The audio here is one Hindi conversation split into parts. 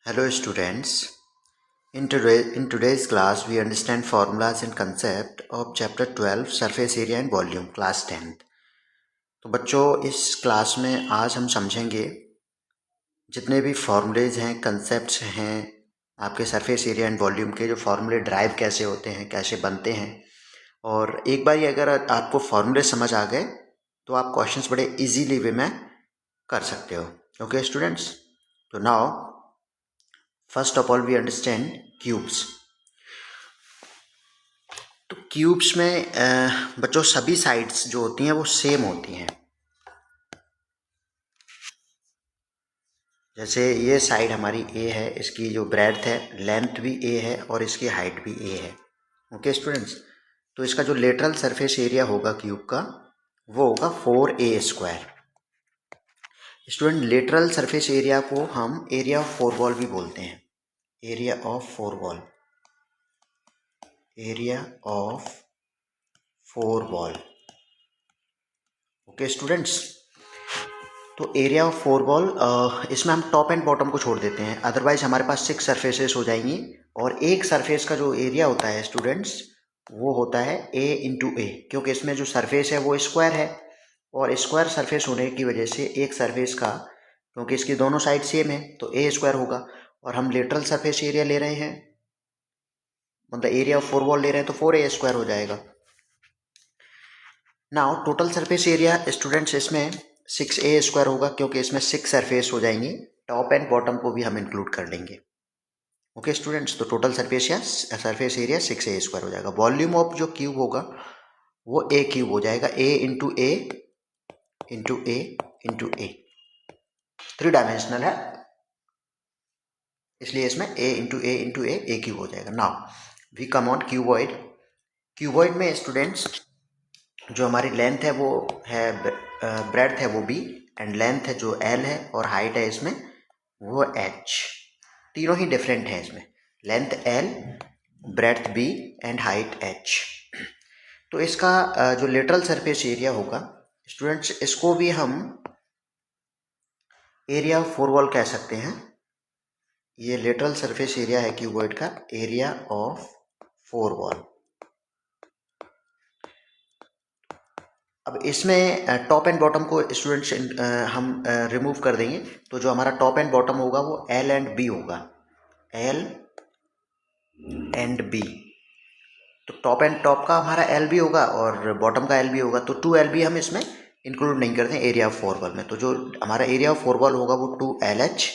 Hello students. In today's class we understand formulas and concept of chapter 12 surface area and volume class 10th. तो बच्चों इस क्लास में आज हम समझेंगे जितने भी फॉर्मूलेज हैं कंसेप्ट्स हैं आपके सरफेस एरिया एंड वॉल्यूम के जो फार्मूले ड्राइव कैसे होते हैं कैसे बनते हैं। और एक बार अगर आपको फार्मूले समझ आ गए तो आप क्वेश्चंस बड़े इजीली वे में कर सकते हो। ओके स्टूडेंट्स, तो now first of all we understand cubes. तो क्यूब्स में बच्चों सभी साइड्स जो होती हैं वो सेम होती हैं। जैसे ये साइड हमारी ए है, इसकी जो ब्रेड्थ है लेंथ भी ए है और इसकी हाइट भी ए है। ओके स्टूडेंट्स, तो इसका जो लेटरल सरफेस एरिया होगा क्यूब का वो होगा 4a²। Student lateral surface area को हम एरिया ऑफ फोर वॉल भी बोलते हैं। Area of four wall, area of four wall. Okay students, तो एरिया ऑफ फोर वॉल इसमें हम टॉप एंड बॉटम को छोड़ देते हैं, अदरवाइज हमारे पास 6 सरफेसेस हो जाएंगी। और एक सरफेस का जो एरिया होता है स्टूडेंट्स वो होता है a इंटू ए, क्योंकि इसमें जो सरफेस है वो स्क्वायर है और स्क्वायर सरफेस होने की वजह से एक सरफेस का, क्योंकि इसकी दोनों साइड सेम है तो a² होगा। और हम लेटरल सरफेस एरिया ले रहे हैं, मतलब एरिया ऑफ फोर वॉल ले रहे हैं, तो 4a² हो जाएगा। Now total surface area students इसमें 6a² होगा, क्योंकि इसमें 6 सरफेस हो जाएंगी, टॉप एंड बॉटम को भी हम इंक्लूड कर लेंगे। ओके स्टूडेंट्स, तो टोटल सरफेस एरिया 6a² हो जाएगा। वॉल्यूम ऑफ जो क्यूब होगा वो ए क्यूब हो जाएगा, a into a into a into a, 3 dimensional है इसलिए इसमें a into a into a cube हो जाएगा। Now we come on cuboid. Cuboid में स्टूडेंट्स जो हमारी लेंथ है वो है, ब्रेड्थ है वो b एंड लेंथ है जो l है और हाइट है इसमें वो h। तीनों ही डिफरेंट है इसमें, length l, breadth b and height h। तो इसका जो लेटरल सरफेस एरिया होगा स्टूडेंट्स, इसको भी हम एरिया ऑफ फोर वॉल कह सकते हैं। ये लेटरल सरफेस एरिया है क्यूबॉइड का, एरिया ऑफ फोर वॉल। अब इसमें टॉप एंड बॉटम को स्टूडेंट्स हम रिमूव कर देंगे, तो जो हमारा टॉप एंड बॉटम होगा वो एल एंड बी होगा, एल एंड बी। तो टॉप का हमारा एल बी होगा और बॉटम का एल बी होगा, तो 2LB हम इसमें इंक्लूड नहीं करते हैं एरिया ऑफ फोर वॉल में। तो जो हमारा एरिया ऑफ फोर वॉल होगा वो 2LH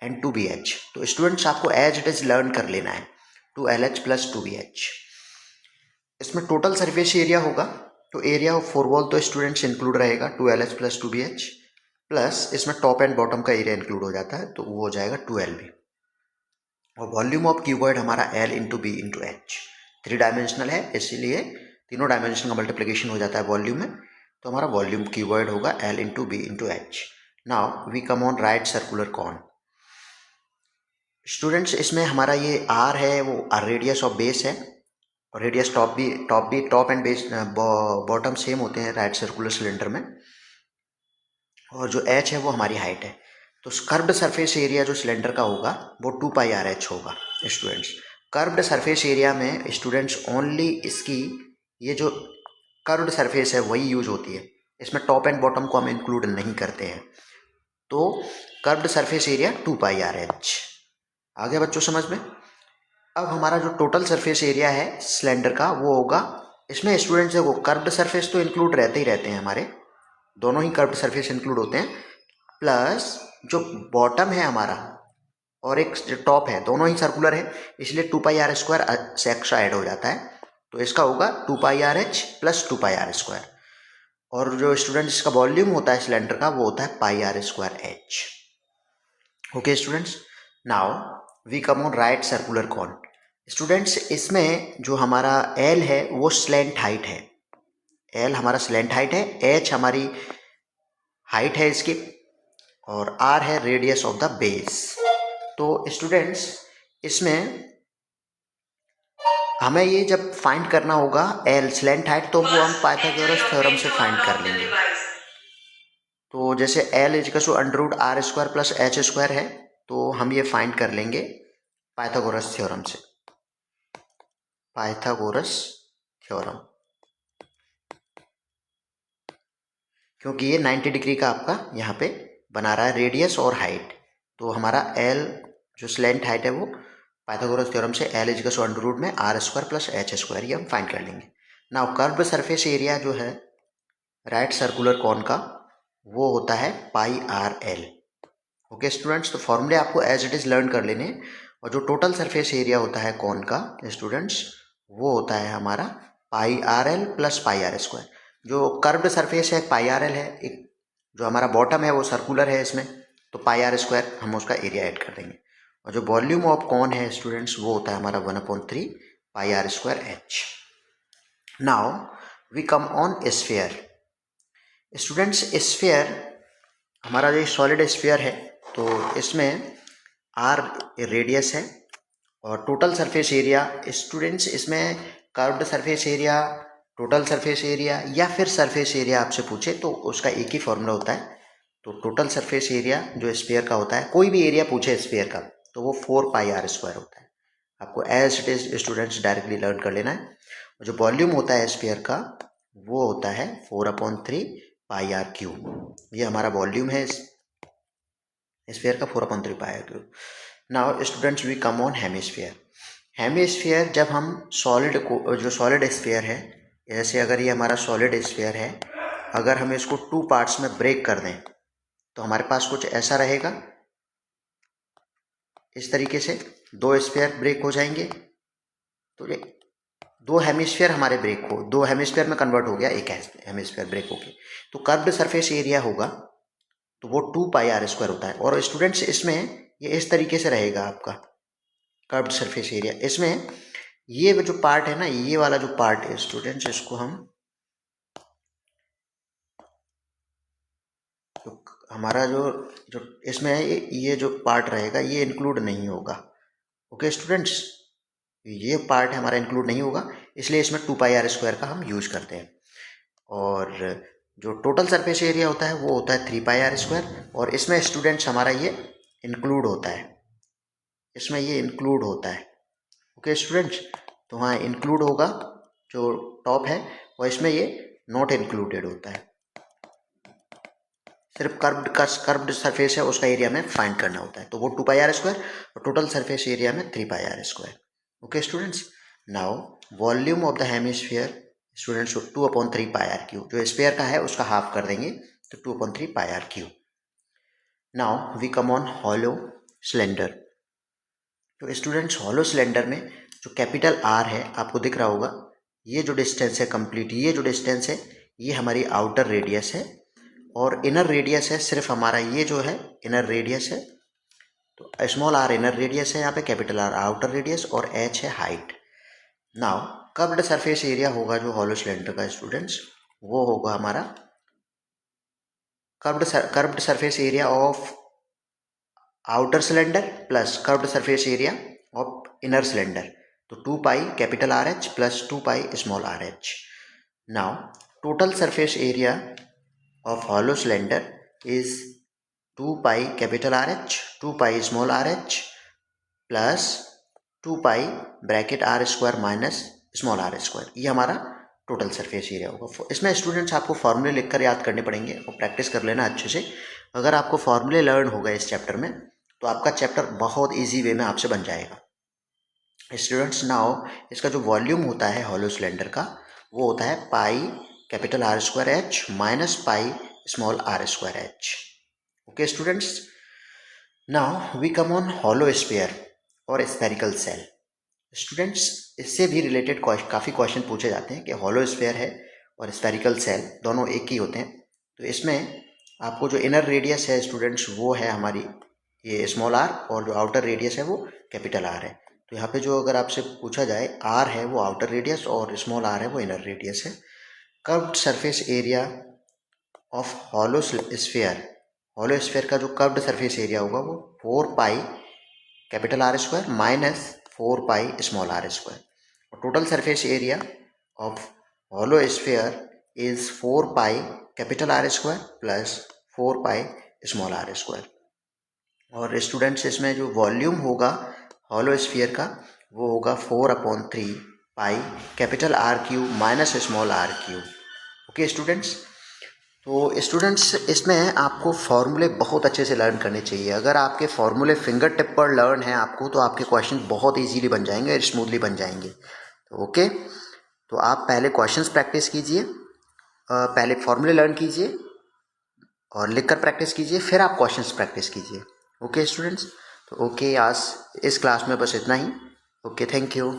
एंड 2BH। तो स्टूडेंट्स आपको एज इट इज लर्न कर लेना है, 2LH प्लस 2BH। इसमें टोटल सरफेस एरिया होगा, तो एरिया ऑफ फोर वॉल तो स्टूडेंट्स इंक्लूड रहेगा 2LH प्लस 2BH, प्लस इसमें टॉप एंड बॉटम का एरिया इंक्लूड हो जाता है तो वो हो जाएगा 2LB। और वॉल्यूम ऑफ क्यूबॉइड हमारा L into B into H, 3 dimensional है इसीलिए तीनों डायमेंशन का मल्टीप्लिकेशन हो जाता है वॉल्यूम में, तो हमारा वॉल्यूम क्यूबॉइड होगा L into B into H. Now we come on right circular cone. Students इसमें हमारा ये R है वो रेडियस ऑफ बेस है, और radius top and base bottom same होते हैं राइट सर्कुलर सिलेंडर में, और जो h है वो हमारी हाइट है। तो कर्व्ड सरफेस एरिया जो सिलेंडर का होगा वो 2πRH होगा। स्टूडेंट्स कर्व्ड सरफेस एरिया में स्टूडेंट्स ओनली इसकी ये जो कर्व्ड सरफेस है वही यूज होती है, इसमें टॉप एंड बॉटम को हम इंक्लूड नहीं करते हैं। तो कर्व्ड सरफेस एरिया 2πRH। आगे बच्चों समझ में। अब हमारा जो टोटल सरफेस एरिया है सिलेंडर का वो होगा, इसमें स्टूडेंट्स देखो कर्व्ड सरफेस तो इंक्लूड रहते ही रहते हैं, हमारे दोनों ही कर्व्ड सरफेस इंक्लूड होते हैं, प्लस जो बॉटम है हमारा और एक जो टॉप है दोनों ही सर्कुलर है, इसलिए 2πR² से एक्स्ट्रा ऐड हो जाता है, तो इसका होगा 2πRH प्लस 2πR²। और जो स्टूडेंट्स इसका वॉल्यूम होता है सिलेंडर का वो होता है πR²H। Okay students, now we come on right circular cone. Students इसमें जो हमारा L है वो स्लैंट हाइट है, L हमारा स्लैंट हाइट है, H हमारी हाइट है इसकी, और R है रेडियस ऑफ द बेस। तो स्टूडेंट्स इसमें हमें ये जब फाइंड करना होगा L स्लैंट हाइट, तो वो हम पाइथागोरस थ्योरम से फाइंड कर लेंगे। तो जैसे L = √R² प्लस H² है, तो हम ये फाइंड कर लेंगे पाइथागोरस थ्योरम से। पाइथागोरस थ्योरम, क्योंकि ये 90 डिग्री का आपका यहाँ पे बना रहा है रेडियस और हाइट, तो हमारा एल जो स्लेंट हाइट है वो पाइथागोरस थ्योरम से एल इज इक्वल टू √ में R square plus H square, ये हम फाइंड कर लेंगे। नाउ कर्व्ड सरफेस एरिया जो है राइट सर्कुलर कॉन का वो होता है pi R L. Okay students, तो फॉर्मूले आपको एज इट इज लर्न कर लेने हैं। और जो टोटल सरफेस एरिया होता है कॉन का स्टूडेंट्स वो होता है हमारा pi R L plus pi R square. जो कर्व्ड सरफेस है पाई आर एल है, एक जो हमारा बॉटम है वो सर्कुलर है इसमें, तो पाई आर स्क्वायर हम उसका एरिया ऐड कर देंगे। और जो वॉल्यूम ऑफ कॉन है स्टूडेंट्स वो होता है हमारा 1/3 pi R square H. Now we come on sphere. Students sphere हमारा जो सॉलिड स्फीयर है तो इसमें आर रेडियस है और टोटल सरफेस एरिया स्टूडेंट्स इसमें curved surface area, total surface area या फिर सरफेस एरिया आपसे पूछे तो उसका एक ही फॉर्मूला होता है। तो टोटल सरफेस एरिया जो स्फीयर का होता है, कोई भी एरिया पूछे स्फीयर का तो वो 4 पाई आर स्क्वायर होता है। आपको as it is students directly learn कर लेना है। और जो वॉल्यूम होता है स्फीयर का वो होता है 4/3 पाई आर क्यूब। ये हमारा वॉल्यूम है स्फीयर का 4/3 pi R cube. Now students we come on hemisphere. Hemisphere जब हम सॉलिड को, जो सॉलिड स्फीयर है, जैसे अगर ये हमारा सॉलिड स्फीयर है, अगर हम इसको 2 पार्ट्स में ब्रेक कर दें तो हमारे पास कुछ ऐसा रहेगा। इस तरीके से 2 स्फीयर ब्रेक हो जाएंगे, तो ये 2 हेमिस्फीयर हमारे ब्रेक हो, 2 हेमिस्फीयर में कन्वर्ट हो गया, एक हेमिस्फीयर ब्रेक हो गया, तो कर्व्ड सरफेस एरिया होगा तो वो 2 पाई आर स्क्वायर होता है। और स्टूडेंट्स इसमें ये इस तरीके से रहेगा आपका कर्व्ड सरफेस एरिया। इसमें ये जो पार्ट है ना, ये वाला जो पार्ट है स्टूडेंट्स, इसको हम तो हमारा जो जो इसमें ये जो पार्ट रहेगा ये इंक्लूड नहीं होगा। ओके स्टूडेंट्स, ये पार्ट हमारा इंक्लूड नहीं होगा, इसलिए इसमें 2 पाई आर स्क्वायर का हम यूज करते हैं। और जो टोटल सरफेस एरिया होता है वो होता है 3 पाई आर स्क्वायर, और इसमें स्टूडेंट्स हमारा ये इंक्लूड होता है, इसमें ये इंक्लूड होता है। ओके स्टूडेंट्स, तो हाँ इंक्लूड होगा जो टॉप है, और इसमें ये नॉट इंक्लूडेड होता है। सिर्फ कर्व्ड सरफेस है उसका एरिया में फाइंड करना होता है, तो वो 2 पाई आर स्क्वायर और टोटल सरफेस एरिया में 3 pi R square. Okay students, now volume of the hemisphere students 2/3 pi R cube, जो स्फीयर का है उसका हाफ कर देंगे तो 2/3 pi R cube. Now we come on hollow cylinder. तो स्टूडेंट्स हॉलो सिलेंडर में जो कैपिटल आर है आपको दिख रहा होगा, ये जो डिस्टेंस है कंप्लीट, ये जो डिस्टेंस है ये हमारी आउटर रेडियस है, और इनर रेडियस है सिर्फ हमारा ये जो है इनर रेडियस है। तो स्मॉल आर इनर रेडियस है यहाँ पे, कैपिटल आर आउटर रेडियस, और एच है height. Now curved surface area होगा जो हॉलो सिलेंडर का स्टूडेंट्स वो होगा हमारा curved surface area of outer cylinder plus curved surface area of inner cylinder, तो 2 पाई capital R H plus 2 pi small R H. Now total surface area of hollow cylinder is 2 pi capital RH, 2 pi small rh plus 2 pi bracket r square minus small r square, ये हमारा टोटल सरफेस एरिया होगा। इसमें स्टूडेंट्स आपको फॉर्मूले लिखकर याद करने पड़ेंगे और प्रैक्टिस कर लेना अच्छे से। अगर आपको फॉर्मूले लर्न होगा इस चैप्टर में तो आपका चैप्टर बहुत ईजी वे में आपसे बन जाएगा। स्टूडेंट्स नाउ इसका जो वॉल्यूम होता है हॉलो सिलेंडर का वो होता है pi capital R square H minus pi small R square H. Okay students, now we come on hollow sphere और स्फेरिकल सेल। स्टूडेंट्स इससे भी रिलेटेड काफ़ी क्वेश्चन पूछे जाते हैं कि हॉलो स्फीयर है और स्फेरिकल सेल दोनों एक ही होते हैं। तो इसमें आपको जो इनर रेडियस है स्टूडेंट्स वो है हमारी ये स्मॉल आर, और जो आउटर रेडियस है वो कैपिटल आर है। तो यहाँ पे जो अगर आपसे पूछा जाए आर है वो आउटर रेडियस और स्मॉल आर है वो इनर रेडियस है। Curved surface area of hollow sphere, hollow sphere का जो कर्व्ड सरफेस एरिया होगा वो 4 pi capital R square minus 4 pi small R square, और total surface area of hollow sphere is 4 pi capital R square plus 4 pi small R square. और स्टूडेंट्स इसमें जो वॉल्यूम होगा हॉलो स्फीयर का वो होगा 4/3 pi capital R cube minus small R cube. Okay students, तो स्टूडेंट्स इसमें आपको फॉर्मूले बहुत अच्छे से लर्न करने चाहिए। अगर आपके फॉर्मूले फिंगर टिप पर लर्न है आपको तो आपके क्वेश्चन बहुत इजीली बन जाएंगे और स्मूथली बन जाएंगे। तो ओके, तो आप पहले क्वेश्चंस प्रैक्टिस कीजिए, पहले फॉर्मूले लर्न कीजिए और लिखकर प्रैक्टिस कीजिए, फिर आप क्वेश्चंस प्रैक्टिस कीजिए। ओके स्टूडेंट्स, तो ओके आज इस क्लास में बस इतना ही। Okay, thank you.